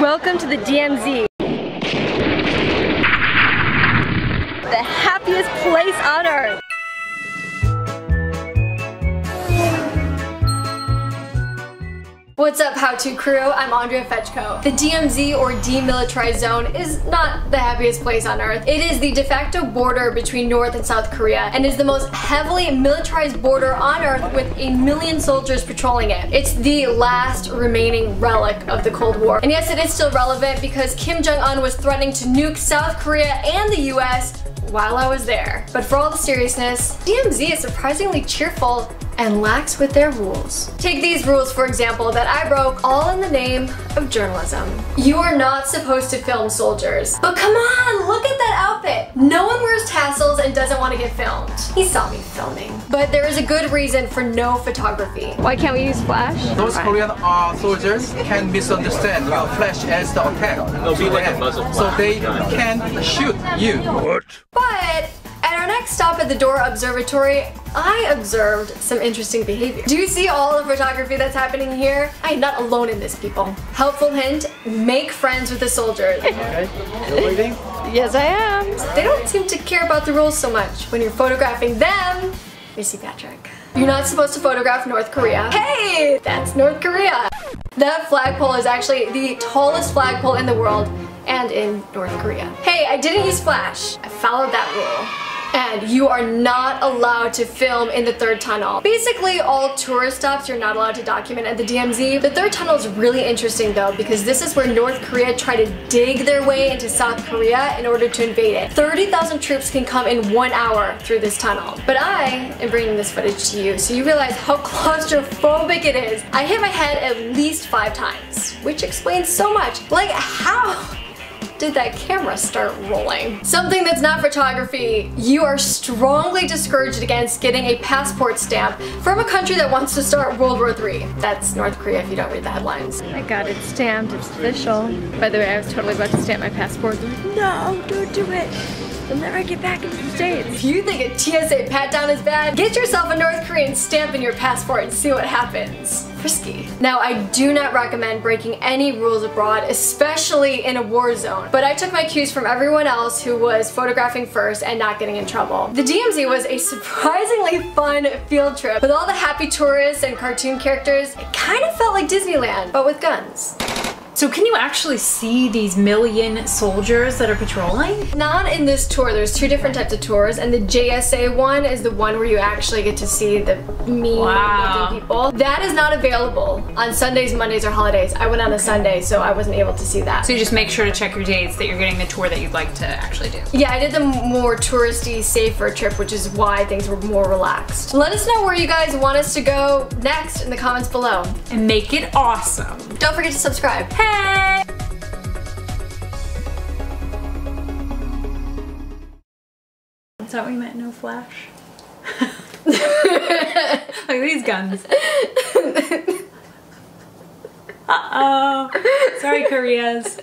Welcome to the DMZ. The happiest place on earth. What's up, How To Crew? I'm Andrea Feczko. The DMZ, or Demilitarized Zone, is not the happiest place on earth. It is the de facto border between North and South Korea and is the most heavily militarized border on earth with 1 million soldiers patrolling it. It's the last remaining relic of the Cold War. And yes, it is still relevant because Kim Jong-un was threatening to nuke South Korea and the US while I was there. But for all the seriousness, DMZ is surprisingly cheerful and lax with their rules. Take these rules, for example, that I broke, all in the name of journalism. You are not supposed to film soldiers. But come on, look at that outfit. No one wears tassels and doesn't want to get filmed. He saw me filming. But there is a good reason for no photography. Why can't we use flash? Those Korean soldiers can misunderstand your flash as the attack. So they can shoot you. What? But at our next stop at the Dora Observatory, I observed some interesting behavior. Do you see all the photography that's happening here? I am not alone in this, people. Helpful hint, make friends with the soldiers. Okay, you're waiting? Yes, I am. They don't seem to care about the rules so much. When you're photographing them, you see Patrick. You're not supposed to photograph North Korea. Hey, that's North Korea. That flagpole is actually the tallest flagpole in the world and in North Korea. Hey, I didn't use flash. I followed that rule. And you are not allowed to film in the third tunnel. Basically, all tourist stops you're not allowed to document at the DMZ. The third tunnel is really interesting though, because this is where North Korea tried to dig their way into South Korea in order to invade it. 30,000 troops can come in 1 hour through this tunnel. But I am bringing this footage to you so you realize how claustrophobic it is. I hit my head at least 5 times, which explains so much. Like, how did that camera start rolling? Something that's not photography. You are strongly discouraged against getting a passport stamp from a country that wants to start World War III. That's North Korea if you don't read the headlines. I got it stamped, it's official. By the way, I was totally about to stamp my passport. No, don't do it. You'll never get back into the States. If you think a TSA pat-down is bad, get yourself a North Korean stamp in your passport and see what happens. Risky. Now, I do not recommend breaking any rules abroad, especially in a war zone. But I took my cues from everyone else who was photographing first and not getting in trouble. The DMZ was a surprisingly fun field trip. With all the happy tourists and cartoon characters, it kind of felt like Disneyland, but with guns. So can you actually see these 1 million soldiers that are patrolling? Not in this tour. There's 2 different types of tours, and the JSA one is the one where you actually get to see the mean-looking people. That is not available on Sundays, Mondays, or holidays. I went on a Sunday, so I wasn't able to see that. So you just make sure to check your dates that you're getting the tour that you'd like to actually do. Yeah, I did the more touristy, safer trip, which is why things were more relaxed. Let us know where you guys want us to go next in the comments below. And make it awesome. Don't forget to subscribe. Hey! Is that what you meant, no flash? Look at these guns. Uh-oh. Sorry, Koreas.